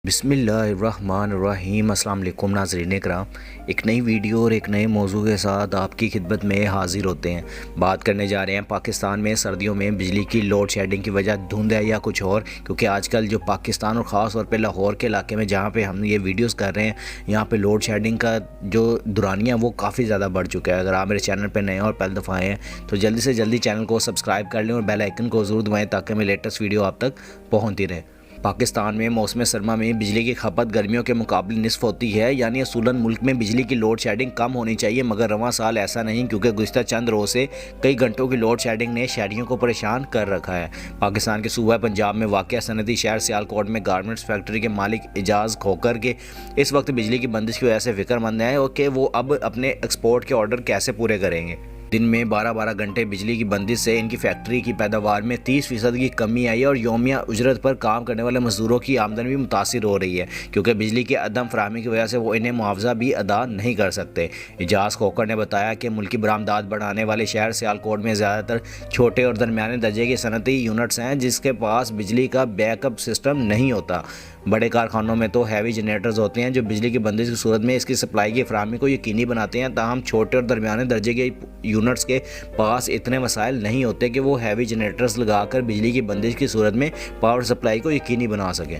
بسم اللہ الرحمن الرحیم۔ السلام علیکم ناظرین کرام، ایک نئی ویڈیو اور ایک نئے موضوع کے ساتھ آپ کی خدمت میں حاضر ہوتے ہیں۔ بات کرنے جا رہے ہیں پاکستان میں سردیوں میں بجلی کی لوڈ شیڈنگ کی وجہ دھند ہے یا کچھ اور، کیونکہ آج کل جو پاکستان اور خاص طور پہ لاہور کے علاقے میں جہاں پہ ہم یہ ویڈیوز کر رہے ہیں، یہاں پہ لوڈ شیڈنگ کا جو دورانیہ وہ کافی زیادہ بڑھ چکا ہے۔ اگر آپ میرے چینل پہ نئے ہیں اور پہلی دفعہ آئے ہیں تو جلدی سے جلدی چینل کو سبسکرائب کر لیں اور بیل آئیکن کو ضرور دبائیں تاکہ میں لیٹسٹ ویڈیو آپ تک پہنچتی رہے۔ پاکستان میں موسم سرما میں بجلی کی کھپت گرمیوں کے مقابلے نصف ہوتی ہے، یعنی اصولاً ملک میں بجلی کی لوڈ شیڈنگ کم ہونی چاہیے، مگر رواں سال ایسا نہیں، کیونکہ گزشتہ چند روز سے کئی گھنٹوں کی لوڈ شیڈنگ نے شہریوں کو پریشان کر رکھا ہے۔ پاکستان کے صوبہ پنجاب میں واقع صنعتی شہر سیالکوٹ میں گارمنٹس فیکٹری کے مالک اعجاز کھوکر کے اس وقت بجلی کی بندش کی وجہ سے فکر مند ہیں کہ وہ اب اپنے ایکسپورٹ کے آرڈر کیسے پورے کریں گے۔ دن میں 12 گھنٹے بجلی کی بندش سے ان کی فیکٹری کی پیداوار میں 30% کی کمی آئی اور یومیہ اجرت پر کام کرنے والے مزدوروں کی آمدن بھی متاثر ہو رہی ہے، کیونکہ بجلی کی عدم فراہمی کی وجہ سے وہ انہیں معاوضہ بھی ادا نہیں کر سکتے۔ اعجاز کھوکر نے بتایا کہ ملکی برآمدات بڑھانے والے شہر سیالکوٹ میں زیادہ تر چھوٹے اور درمیانے درجے کے صنعتی یونٹس ہیں جس کے پاس بجلی کا بیک اپ سسٹم نہیں ہوتا۔ بڑے کارخانوں میں تو ہیوی جنریٹرز ہوتے ہیں جو بجلی کی بندش کی صورت میں اس کی سپلائی کی فراہمی کو یقینی بناتے ہیں، تاہم چھوٹے اور درمیانے درجے کے یونٹس کے پاس اتنے وسائل نہیں ہوتے کہ وہ ہیوی جنریٹرز لگا کر بجلی کی بندش کی صورت میں پاور سپلائی کو یقینی بنا سکیں۔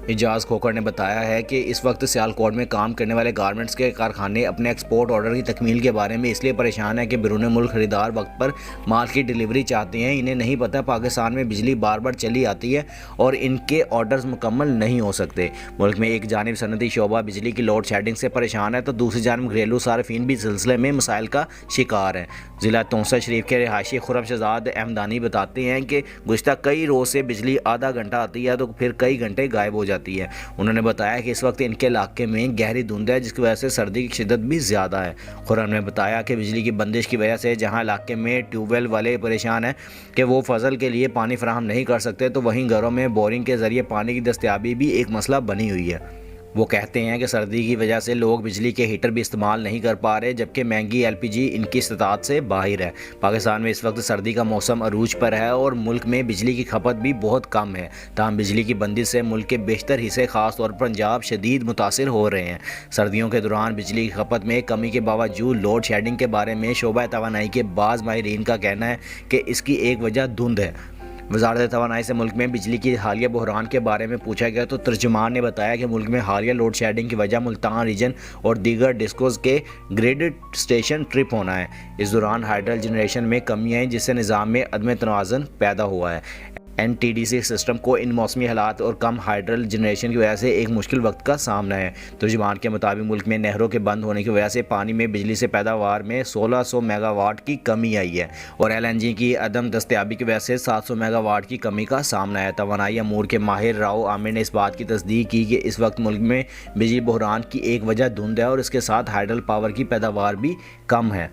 اعجاز کھوکر نے بتایا ہے کہ اس وقت سیالکوٹ میں کام کرنے والے گارمنٹس کے کارخانے اپنے ایکسپورٹ آرڈر کی تکمیل کے بارے میں اس لیے پریشان ہیں کہ بیرون ملک خریدار وقت پر مال کی ڈیلیوری چاہتے ہیں۔ انہیں نہیں پتہ پاکستان میں بجلی بار بار چلی آتی ہے اور ان کے آرڈرز مکمل نہیں ہو سکتے۔ ملک میں ایک جانب صنعتی شعبہ بجلی کی لوڈ شیڈنگ سے پریشان ہے تو دوسری جانب گھریلو صارفین بھی اس سلسلے میں مسائل کا شکار ہیں۔ ضلع تونسا شریف کے رہائشی خرم شہزاد احمدانی بتاتے ہیں کہ گزشتہ کئی روز سے بجلی آدھا گھنٹہ آتی ہے تو پھر کئی گھنٹے غائب ہو جاتی ہے۔ انہوں نے بتایا کہ اس وقت ان کے علاقے میں گہری دھند ہے جس کی وجہ سے سردی کی شدت بھی زیادہ ہے۔ خرم نے بتایا کہ بجلی کی بندش کی وجہ سے جہاں علاقے میں ٹیوب ویل والے پریشان ہیں کہ وہ فصل کے لیے پانی فراہم نہیں کر سکتے، تو وہیں گھروں میں بورنگ کے ذریعے پانی کی دستیابی بھی ایک مسئلہ بنی ہوئی ہے۔ وہ کہتے ہیں کہ سردی کی وجہ سے لوگ بجلی کے ہیٹر بھی استعمال نہیں کر پا رہے، جبکہ مہنگی LPG ان کی استطاعت سے باہر ہے۔ پاکستان میں اس وقت سردی کا موسم عروج پر ہے اور ملک میں بجلی کی کھپت بھی بہت کم ہے، تاہم بجلی کی بندش سے ملک کے بیشتر حصے خاص طور پر پنجاب شدید متاثر ہو رہے ہیں۔ سردیوں کے دوران بجلی کی کھپت میں کمی کے باوجود لوڈ شیڈنگ کے بارے میں شعبہ توانائی کے بعض ماہرین کا کہنا ہے کہ اس کی ایک وجہ دھند ہے۔ وزارت توانائی سے ملک میں بجلی کی حالیہ بحران کے بارے میں پوچھا گیا تو ترجمان نے بتایا کہ ملک میں حالیہ لوڈ شیڈنگ کی وجہ ملتان ریجن اور دیگر ڈسکوز کے گریڈ اسٹیشن ٹرپ ہونا ہے۔ اس دوران ہائیڈرل جنریشن میں کمی آئی جس سے نظام میں عدم توازن پیدا ہوا ہے۔ NTDC سسٹم کو ان موسمی حالات اور کم ہائیڈرل جنریشن کی وجہ سے ایک مشکل وقت کا سامنا ہے۔ ترجمان کے مطابق ملک میں نہروں کے بند ہونے کی وجہ سے پانی میں بجلی سے پیداوار میں 1600 میگا واٹ کی کمی آئی ہے اور LNG کی عدم دستیابی کی وجہ سے 700 میگا واٹ کی کمی کا سامنا ہے۔ توانائی امور کے ماہر راؤ عامر نے اس بات کی تصدیق کی کہ اس وقت ملک میں بجلی بحران کی ایک وجہ دھند ہے اور اس کے ساتھ ہائیڈرل پاور کی پیداوار بھی کم ہے۔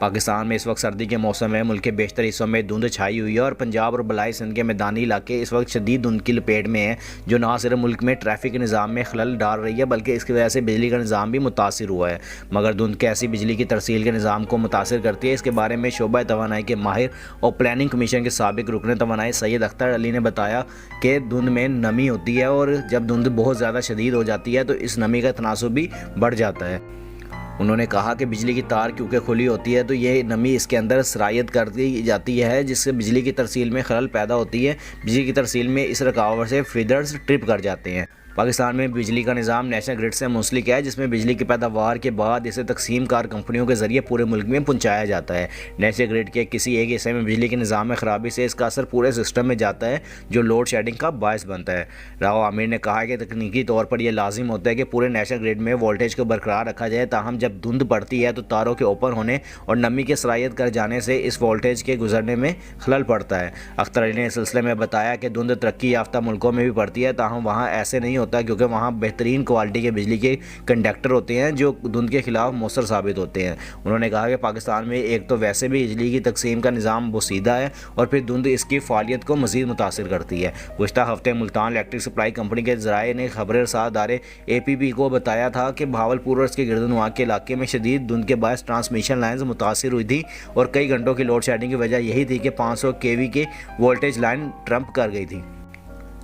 پاکستان میں اس وقت سردی کے موسم میں ملک کے بیشتر حصوں میں دھند چھائی ہوئی ہے اور پنجاب اور بلائی سندھ کے میدانی علاقے اس وقت شدید دھند کی لپیٹ میں ہیں، جو نہ صرف ملک میں ٹریفک کے نظام میں خلل ڈال رہی ہے بلکہ اس کی وجہ سے بجلی کا نظام بھی متاثر ہوا ہے۔ مگر دھند کیسی بجلی کی ترسیل کے نظام کو متاثر کرتی ہے، اس کے بارے میں شعبہ توانائی کے ماہر اور پلاننگ کمیشن کے سابق رکن توانائی سید اختر علی نے بتایا کہ دھند میں نمی ہوتی ہے اور جب دھند بہت زیادہ شدید ہو جاتی ہے تو اس نمی کا تناسب بھی بڑھ جاتا ہے۔ انہوں نے کہا کہ بجلی کی تار کیونکہ کھلی ہوتی ہے تو یہ نمی اس کے اندر سرایت کر دی جاتی ہے جس سے بجلی کی ترسیل میں خلل پیدا ہوتی ہے۔ بجلی کی ترسیل میں اس رکاوٹ سے فیڈرز ٹرپ کر جاتے ہیں۔ پاکستان میں بجلی کا نظام نیشنل گرڈ سے منسلک ہے جس میں بجلی کی پیداوار کے بعد اسے تقسیم کار کمپنیوں کے ذریعے پورے ملک میں پہنچایا جاتا ہے۔ نیشنل گرڈ کے کسی ایک حصے میں بجلی کے نظام میں خرابی سے اس کا اثر پورے سسٹم میں جاتا ہے جو لوڈ شیڈنگ کا باعث بنتا ہے۔ راؤ عامر نے کہا کہ تکنیکی طور پر یہ لازم ہوتا ہے کہ پورے نیشنل گرڈ میں وولٹیج کو برقرار رکھا جائے، تاہم جب دھند پڑتی ہے تو تاروں کے اوپن ہونے اور نمی کے سرایت کر جانے سے اس وولٹیج کے گزرنے میں خلل پڑتا ہے۔ اختر علی نے اس سلسلے میں بتایا کہ دھند ترقی یافتہ ملکوں میں بھی پڑتی ہے، تاہم وہاں ایسے نہیں ہوتا کیونکہ وہاں بہترین کوالٹی کے بجلی کے کنڈکٹر ہوتے ہیں جو دھند کے خلاف مؤثر ثابت ہوتے ہیں۔ انہوں نے کہا کہ پاکستان میں ایک تو ویسے بھی بجلی کی تقسیم کا نظام بوسیدہ ہے اور پھر دھند اس کی فعالیت کو مزید متاثر کرتی ہے۔ گزشتہ ہفتے ملتان الیکٹرک سپلائی کمپنی کے ذرائع نے خبر رساں ادارے APB کو بتایا تھا کہ بہاولپور اور اس کے گرد و نواح کے علاقے میں شدید دھند کے باعث ٹرانسمیشن لائنز متاثر ہوئی تھی اور کئی گھنٹوں کی لوڈ شیڈنگ کی وجہ یہی تھی کہ 500 kV کے وولٹیج لائن ٹرمپ کر گئی تھی۔